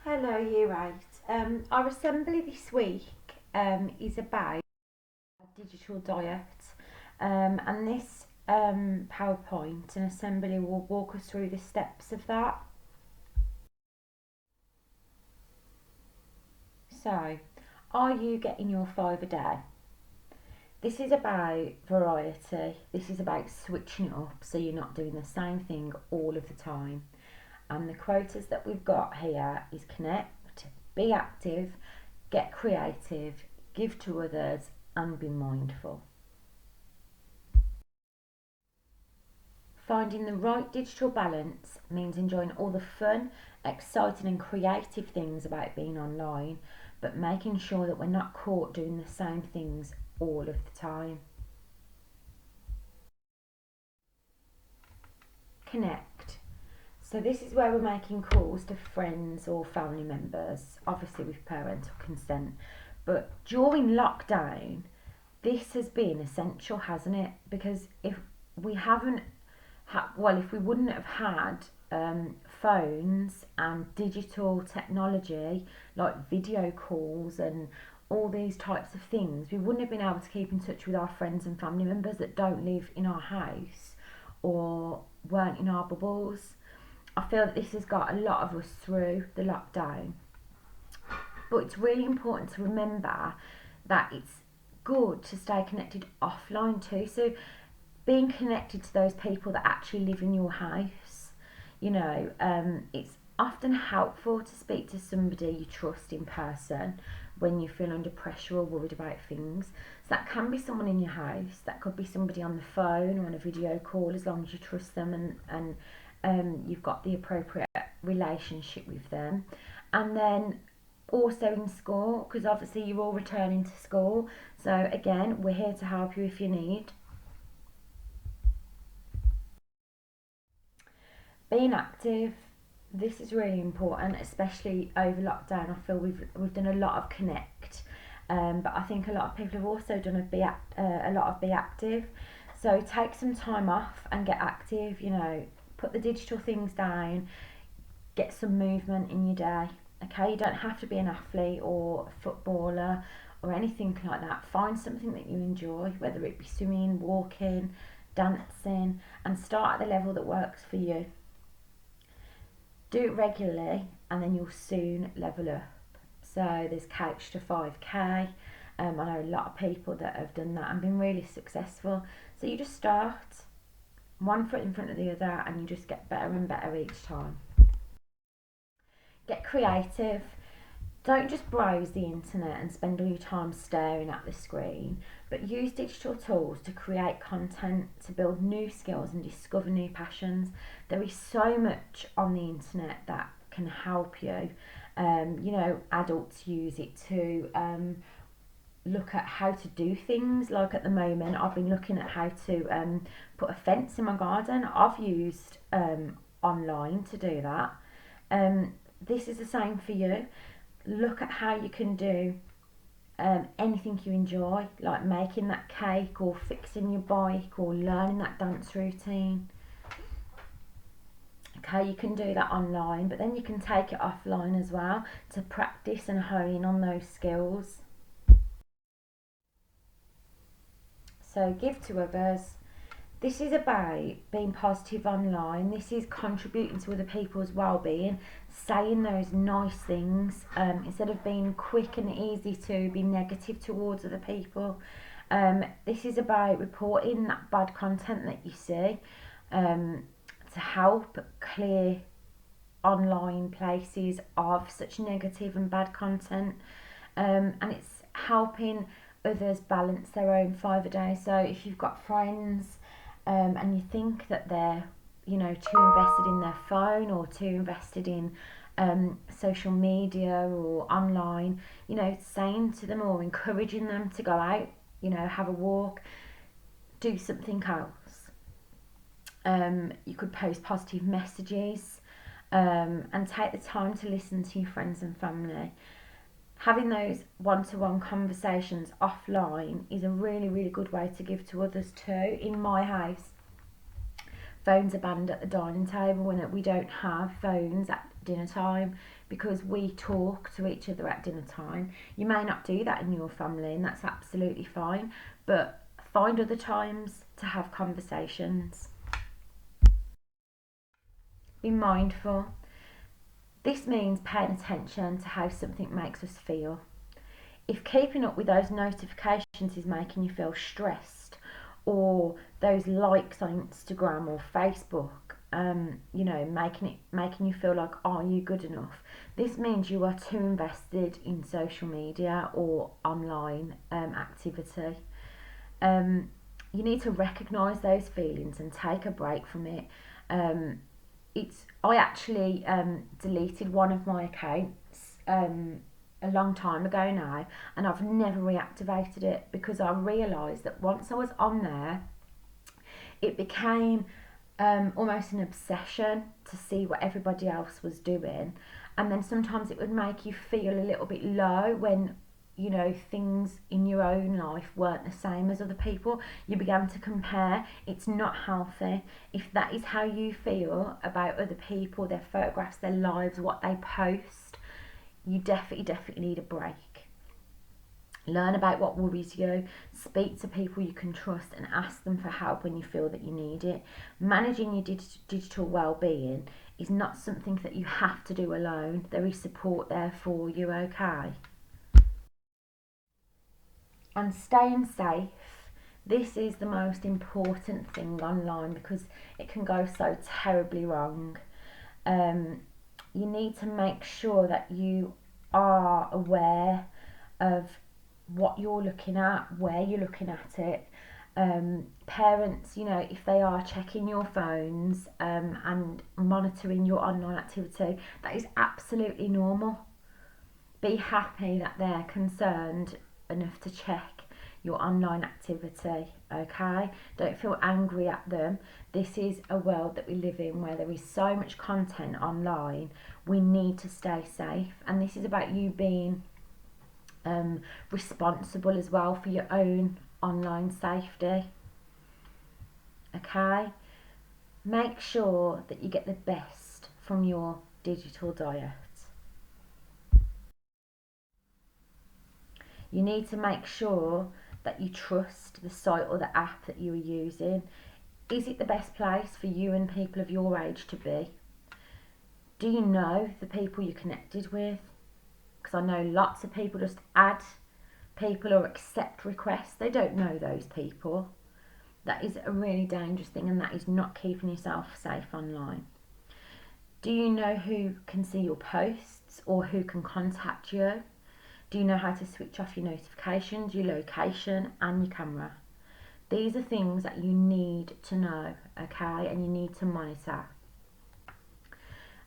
Hello, year eight. Our assembly this week is about a digital diet, and this PowerPoint and assembly will walk us through the steps of that. So, are you getting your 5 a day? This is about variety. This is about switching it up so you're not doing the same thing all of the time. And the quotas that we've got here is connect, be active, get creative, give to others, and be mindful. Finding the right digital balance means enjoying all the fun, exciting, and creative things about being online, but making sure that we're not caught doing the same things all of the time. Connect. So, this is where we're making calls to friends or family members, obviously with parental consent. But during lockdown, this has been essential, hasn't it? Because if we haven't if we wouldn't have had phones and digital technology like video calls and all these types of things, we wouldn't have been able to keep in touch with our friends and family members that don't live in our house or weren't in our bubbles. I feel that this has got a lot of us through the lockdown. But it's really important to remember that it's good to stay connected offline too. So being connected to those people that actually live in your house, it's often helpful to speak to somebody you trust in person when you feel under pressure or worried about things. So that can be someone in your house, that could be somebody on the phone or on a video call, as long as you trust them and you've got the appropriate relationship with them. And then also in school, because obviously you're all returning to school. So again, we're here to help you if you need. Being active, this is really important, especially over lockdown. I feel we've done a lot of connect, but I think a lot of people have also done a lot of be active. So take some time off and get active. Put the digital things down, get some movement in your day. Okay, you don't have to be an athlete or a footballer or anything like that. Find something that you enjoy, whether it be swimming, walking, dancing, and start at the level that works for you. Do it regularly and then you'll soon level up. So there's Couch to 5k. I know a lot of people that have done that and been really successful. So you just start one foot in front of the other and you just get better and better each time. Get creative. Don't just browse the internet and spend all your time staring at the screen, but use digital tools to create content, to build new skills and discover new passions. There is so much on the internet that can help you. Adults use it to look at how to do things. Like at the moment, I've been looking at how to put a fence in my garden. I've used online to do that. This is the same for you. Look at how you can do anything you enjoy, like making that cake or fixing your bike or learning that dance routine. Okay, you can do that online, but then you can take it offline as well to practice and hone in on those skills. So give to others. This is about being positive online. This is contributing to other people's well-being, saying those nice things instead of being quick and easy to be negative towards other people. This is about reporting that bad content that you see to help clear online places of such negative and bad content, and it's helping others balance their own 5 a day. So if you've got friends and you think that they're too invested in their phone or too invested in social media or online, saying to them or encouraging them to go out, have a walk, do something else. You could post positive messages and take the time to listen to your friends and family. Having those one-to-one conversations offline is a really, really good way to give to others too. In my house, phones are banned at the dining table, when we don't have phones at dinner time because we talk to each other at dinner time. You may not do that in your family, and that's absolutely fine, but find other times to have conversations. Be mindful. This means paying attention to how something makes us feel. If keeping up with those notifications is making you feel stressed, or those likes on Instagram or Facebook, making you feel like, are you good enough? This means you are too invested in social media or online activity. You need to recognise those feelings and take a break from it. I actually deleted one of my accounts a long time ago now, and I've never reactivated it because I realised that once I was on there, it became almost an obsession to see what everybody else was doing, and then sometimes it would make you feel a little bit low when things in your own life weren't the same as other people. You began to compare. It's not healthy. If that is how you feel about other people, their photographs, their lives, what they post, you definitely need a break. Learn about what worries you, speak to people you can trust, and ask them for help when you feel that you need it. Managing your digital well-being is not something that you have to do alone. There is support there for you, okay? And staying safe, this is the most important thing online because it can go so terribly wrong. You need to make sure that you are aware of what you're looking at, where you're looking at it. Parents, if they are checking your phones and monitoring your online activity, that is absolutely normal. Be happy that they're concerned enough to check your online activity, okay? Don't feel angry at them. This is a world that we live in where there is so much content online. We need to stay safe, and this is about you being responsible as well for your own online safety, okay? Make sure that you get the best from your digital diet. You need to make sure that you trust the site or the app that you are using. Is it the best place for you and people of your age to be? Do you know the people you're connected with? Because I know lots of people just add people or accept requests. They don't know those people. That is a really dangerous thing, and that is not keeping yourself safe online. Do you know who can see your posts or who can contact you? Do you know how to switch off your notifications, your location, and your camera? These are things that you need to know, okay, and you need to monitor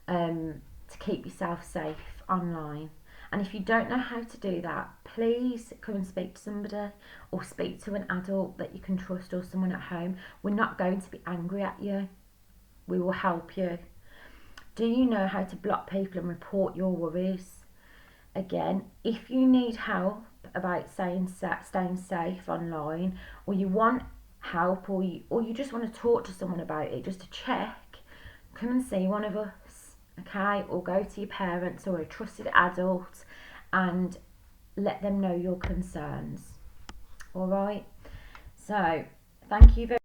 to keep yourself safe online. And if you don't know how to do that, please come and speak to somebody, or speak to an adult that you can trust, or someone at home. We're not going to be angry at you. We will help you. Do you know how to block people and report your worries? Again, if you need help about staying safe online, or you want help, or you just want to talk to someone about it, just to check, come and see one of us, okay? Or go to your parents or a trusted adult and let them know your concerns. All right. So thank you very